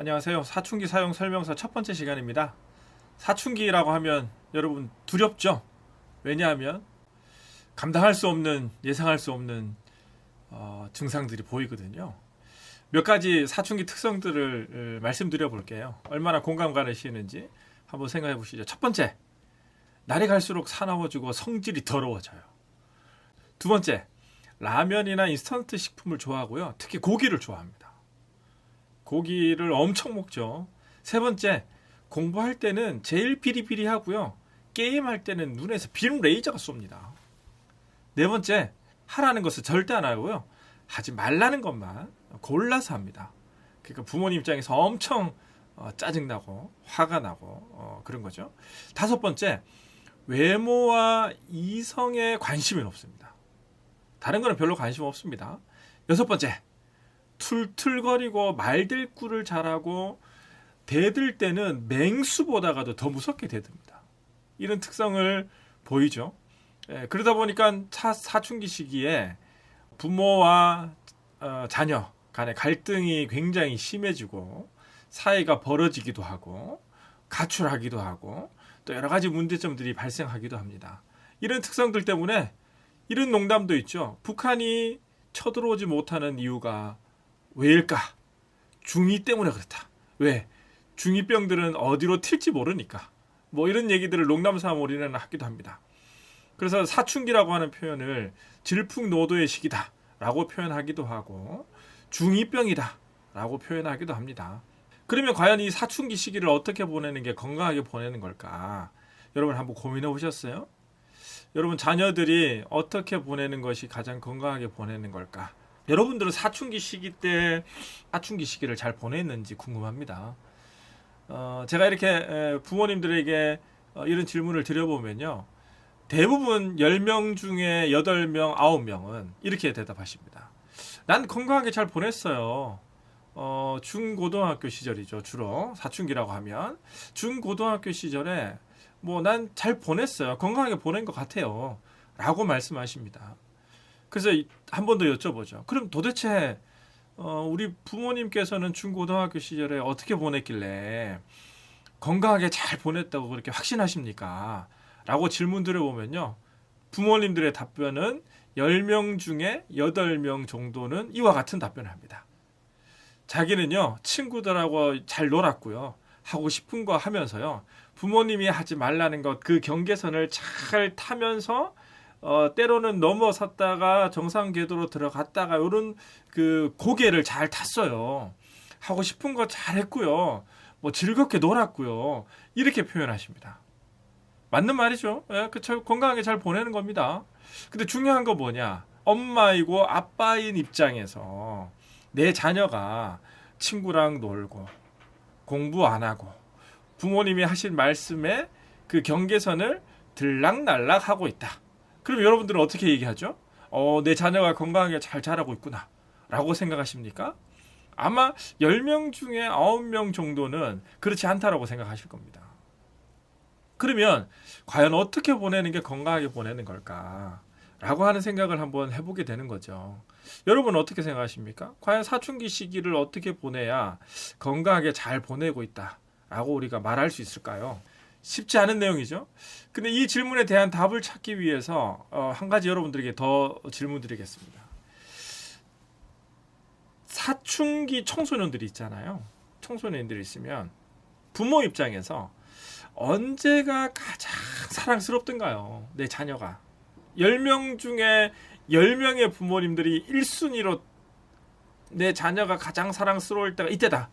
안녕하세요. 사춘기 사용 설명서 첫 번째 시간입니다. 사춘기라고 하면 여러분 두렵죠? 왜냐하면 감당할 수 없는, 예상할 수 없는 증상들이 보이거든요. 몇 가지 사춘기 특성들을 말씀드려 볼게요. 얼마나 공감 가시는지 한번 생각해 보시죠. 첫 번째, 날이 갈수록 사나워지고 성질이 더러워져요. 두 번째, 라면이나 인스턴트 식품을 좋아하고요. 특히 고기를 좋아합니다. 고기를 엄청 먹죠. 세 번째, 공부할 때는 제일 비리비리하고요. 게임할 때는 눈에서 비름 레이저가 쏩니다. 네 번째, 하라는 것을 절대 안 하고요. 하지 말라는 것만 골라서 합니다. 그러니까 부모님 입장에서 엄청 짜증나고 화가 나고 그런 거죠. 다섯 번째, 외모와 이성에 관심이 없습니다. 다른 거는 별로 관심 없습니다. 여섯 번째, 툴툴거리고 말들꾸를 잘하고 대들 때는 맹수보다가도 더 무섭게 대듭니다. 이런 특성을 보이죠. 그러다 보니까 사춘기 시기에 부모와 자녀 간의 갈등이 굉장히 심해지고 사이가 벌어지기도 하고 가출하기도 하고 또 여러 가지 문제점들이 발생하기도 합니다. 이런 특성들 때문에 이런 농담도 있죠. 북한이 쳐들어오지 못하는 이유가 왜일까? 중2 때문에 그렇다. 왜? 중2병들은 어디로 튈지 모르니까. 뭐 이런 얘기들을 농담삼아 우리는 하기도 합니다. 그래서 사춘기라고 하는 표현을 질풍노도의 시기다 라고 표현하기도 하고 중2병이다 라고 표현하기도 합니다. 그러면 과연 이 사춘기 시기를 어떻게 보내는 게 건강하게 보내는 걸까? 여러분 한번 고민해 보셨어요? 여러분 자녀들이 어떻게 보내는 것이 가장 건강하게 보내는 걸까? 여러분들은 사춘기 시기 때 사춘기 시기를 잘 보냈는지 궁금합니다. 제가 이렇게 부모님들에게 이런 질문을 드려보면요. 대부분 10명 중에 8명, 9명은 이렇게 대답하십니다. 난 건강하게 잘 보냈어요. 중고등학교 시절이죠. 주로 사춘기라고 하면 중고등학교 시절에 뭐 난 잘 보냈어요. 건강하게 보낸 것 같아요. 라고 말씀하십니다. 그래서 한 번 더 여쭤보죠. 그럼 도대체 우리 부모님께서는 중고등학교 시절에 어떻게 보냈길래 건강하게 잘 보냈다고 그렇게 확신하십니까? 라고 질문 드려보면요. 부모님들의 답변은 10명 중에 8명 정도는 이와 같은 답변을 합니다. 자기는요. 친구들하고 잘 놀았고요. 하고 싶은 거 하면서요. 부모님이 하지 말라는 것, 그 경계선을 잘 타면서 때로는 넘어섰다가 정상 궤도로 들어갔다가 이런 그 고개를 잘 탔어요. 하고 싶은 거 잘했고요. 뭐 즐겁게 놀았고요. 이렇게 표현하십니다. 맞는 말이죠. 예, 그쵸. 건강하게 잘 보내는 겁니다. 근데 중요한 거 뭐냐? 엄마이고 아빠인 입장에서 내 자녀가 친구랑 놀고 공부 안 하고 부모님이 하신 말씀에 그 경계선을 들락날락 하고 있다. 그럼 여러분들은 어떻게 얘기하죠? 내 자녀가 건강하게 잘 자라고 있구나 라고 생각하십니까? 아마 10명 중에 9명 정도는 그렇지 않다라고 생각하실 겁니다. 그러면 과연 어떻게 보내는 게 건강하게 보내는 걸까? 라고 하는 생각을 한번 해보게 되는 거죠. 여러분은 어떻게 생각하십니까? 과연 사춘기 시기를 어떻게 보내야 건강하게 잘 보내고 있다 라고 우리가 말할 수 있을까요? 쉽지 않은 내용이죠. 근데 이 질문에 대한 답을 찾기 위해서 한 가지 여러분들에게 더 질문 드리겠습니다. 사춘기 청소년들이 있잖아요. 청소년들이 있으면 부모 입장에서 언제가 가장 사랑스럽던가요? 내 자녀가. 10명 중에 10명의 부모님들이 1순위로 내 자녀가 가장 사랑스러울 때가 이때다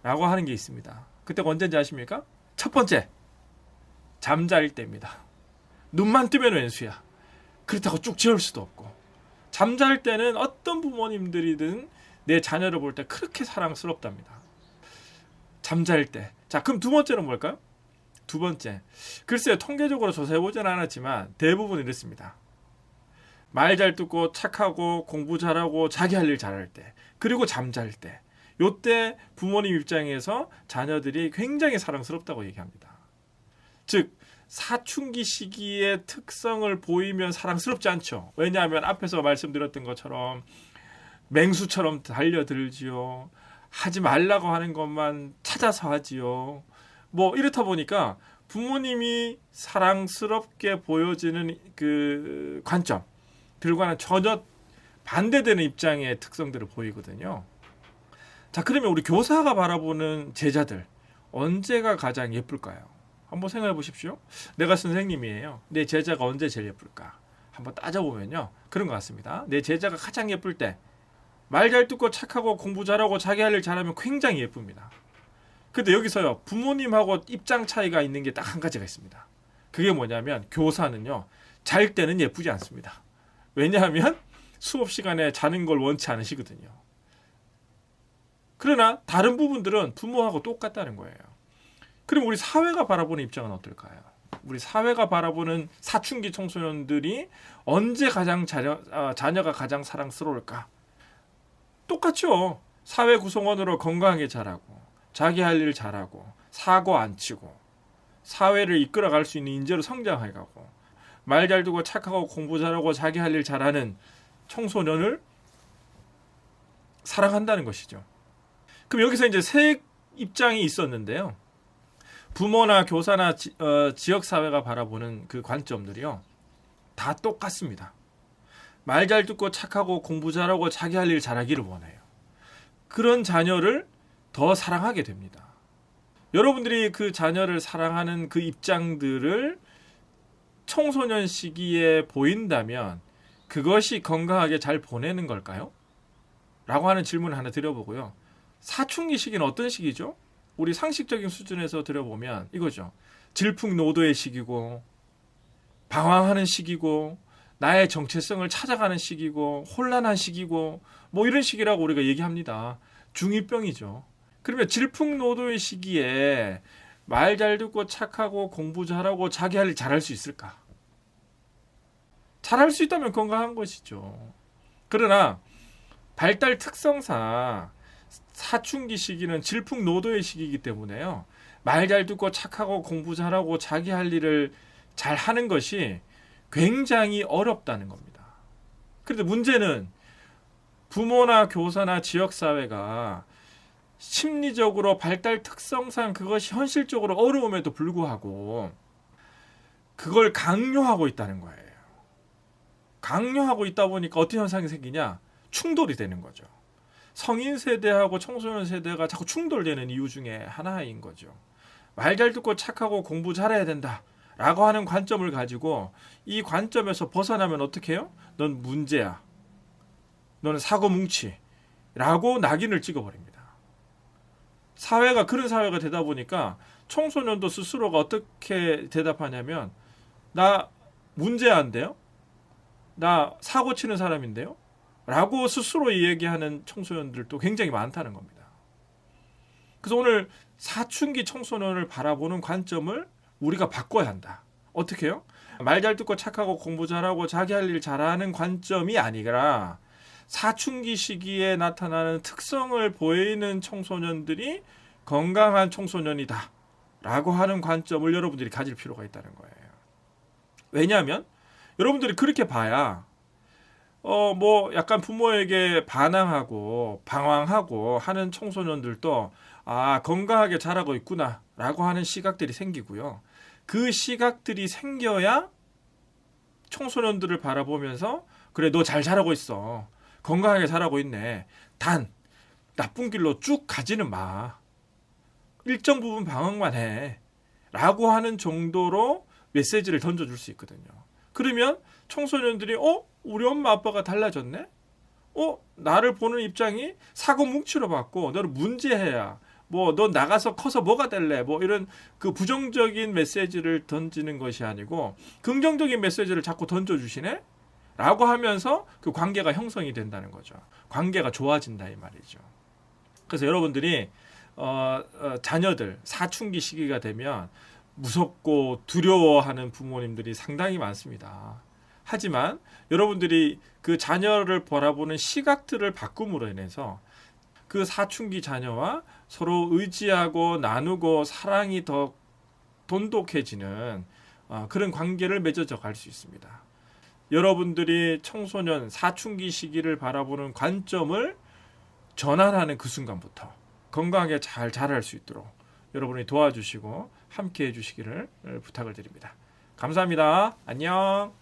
라고 하는 게 있습니다. 그때가 언제인지 아십니까? 첫 번째, 잠잘 때입니다. 눈만 뜨면 왼수야. 그렇다고 쭉 지울 수도 없고. 잠잘 때는 어떤 부모님들이든 내 자녀를 볼 때 그렇게 사랑스럽답니다. 잠잘 때. 자, 그럼 두 번째는 뭘까요? 두 번째. 글쎄요, 통계적으로 조사해보진 않았지만 대부분 이렇습니다. 말 잘 듣고 착하고 공부 잘하고 자기 할 일 잘할 때. 그리고 잠잘 때. 요때 부모님 입장에서 자녀들이 굉장히 사랑스럽다고 얘기합니다. 즉 사춘기 시기의 특성을 보이면 사랑스럽지 않죠. 왜냐하면 앞에서 말씀드렸던 것처럼 맹수처럼 달려들지요. 하지 말라고 하는 것만 찾아서 하지요. 뭐 이렇다 보니까 부모님이 사랑스럽게 보여지는 그 관점들과는 전혀 반대되는 입장의 특성들을 보이거든요. 자, 그러면 우리 교사가 바라보는 제자들 언제가 가장 예쁠까요? 한번 생각해 보십시오. 내가 선생님이에요. 내 제자가 언제 제일 예쁠까? 한번 따져보면요. 그런 것 같습니다. 내 제자가 가장 예쁠 때 말 잘 듣고 착하고 공부 잘하고 자기 할 일 잘하면 굉장히 예쁩니다. 근데 여기서요. 부모님하고 입장 차이가 있는 게 딱 한 가지가 있습니다. 그게 뭐냐면 교사는요. 잘 때는 예쁘지 않습니다. 왜냐하면 수업 시간에 자는 걸 원치 않으시거든요. 그러나 다른 부분들은 부모하고 똑같다는 거예요. 그럼 우리 사회가 바라보는 입장은 어떨까요? 우리 사회가 바라보는 사춘기 청소년들이 언제 가장 자녀가 가장 사랑스러울까? 똑같죠. 사회 구성원으로 건강하게 자라고 자기 할 일 잘하고 사고 안 치고 사회를 이끌어갈 수 있는 인재로 성장해가고 말 잘 듣고 착하고 공부 잘하고 자기 할 일 잘하는 청소년을 사랑한다는 것이죠. 그럼 여기서 이제 세 입장이 있었는데요. 부모나 교사나 지역사회가 바라보는 그 관점들이요. 다 똑같습니다. 말 잘 듣고 착하고 공부 잘하고 자기 할 일 잘하기를 원해요. 그런 자녀를 더 사랑하게 됩니다. 여러분들이 그 자녀를 사랑하는 그 입장들을 청소년 시기에 보인다면 그것이 건강하게 잘 보내는 걸까요? 라고 하는 질문을 하나 드려보고요. 사춘기 시기는 어떤 시기죠? 우리 상식적인 수준에서 들어보면 이거죠. 질풍노도의 시기고 방황하는 시기고 나의 정체성을 찾아가는 시기고 혼란한 시기고 뭐 이런 시기라고 우리가 얘기합니다. 중2병이죠. 그러면 질풍노도의 시기에 말 잘 듣고 착하고 공부 잘하고 자기 할 일 잘할 수 있을까? 잘할 수 있다면 건강한 것이죠. 그러나 발달 특성상 사춘기 시기는 질풍노도의 시기이기 때문에요. 말 잘 듣고 착하고 공부 잘하고 자기 할 일을 잘 하는 것이 굉장히 어렵다는 겁니다. 그런데 문제는 부모나 교사나 지역사회가 심리적으로 발달 특성상 그것이 현실적으로 어려움에도 불구하고 그걸 강요하고 있다는 거예요. 강요하고 있다 보니까 어떤 현상이 생기냐? 충돌이 되는 거죠. 성인 세대하고 청소년 세대가 자꾸 충돌되는 이유 중에 하나인 거죠. 말 잘 듣고 착하고 공부 잘해야 된다 라고 하는 관점을 가지고 이 관점에서 벗어나면 어떻게 해요? 넌 문제야. 너는 사고뭉치 라고 낙인을 찍어버립니다. 사회가 그런 사회가 되다 보니까 청소년도 스스로가 어떻게 대답하냐면 나 문제한데요? 나 사고 치는 사람인데요? 라고 스스로 얘기하는 청소년들도 굉장히 많다는 겁니다. 그래서 오늘 사춘기 청소년을 바라보는 관점을 우리가 바꿔야 한다. 어떻게 해요? 말 잘 듣고 착하고 공부 잘하고 자기 할 일 잘하는 관점이 아니라 사춘기 시기에 나타나는 특성을 보이는 청소년들이 건강한 청소년이다 라고 하는 관점을 여러분들이 가질 필요가 있다는 거예요. 왜냐하면 여러분들이 그렇게 봐야 뭐 약간 부모에게 반항하고 방황하고 하는 청소년들도 아 건강하게 자라고 있구나 라고 하는 시각들이 생기고요. 그 시각들이 생겨야 청소년들을 바라보면서 그래 너 잘 자라고 있어. 건강하게 자라고 있네. 단 나쁜 길로 쭉 가지는 마. 일정 부분 방황만 해. 라고 하는 정도로 메시지를 던져줄 수 있거든요. 그러면 청소년들이 우리 엄마 아빠가 달라졌네? 나를 보는 입장이 사고뭉치로 봤고 너를 문제해야 뭐 너 나가서 커서 뭐가 될래? 뭐 이런 그 부정적인 메시지를 던지는 것이 아니고 긍정적인 메시지를 자꾸 던져주시네? 라고 하면서 그 관계가 형성이 된다는 거죠. 관계가 좋아진다 이 말이죠. 그래서 여러분들이 자녀들 사춘기 시기가 되면 무섭고 두려워하는 부모님들이 상당히 많습니다. 하지만 여러분들이 그 자녀를 바라보는 시각들을 바꿈으로 인해서 그 사춘기 자녀와 서로 의지하고 나누고 사랑이 더 돈독해지는 그런 관계를 맺어져 갈 수 있습니다. 여러분들이 청소년 사춘기 시기를 바라보는 관점을 전환하는 그 순간부터 건강하게 잘 자랄 수 있도록 여러분이 도와주시고 함께 해주시기를 부탁을 드립니다. 감사합니다. 안녕.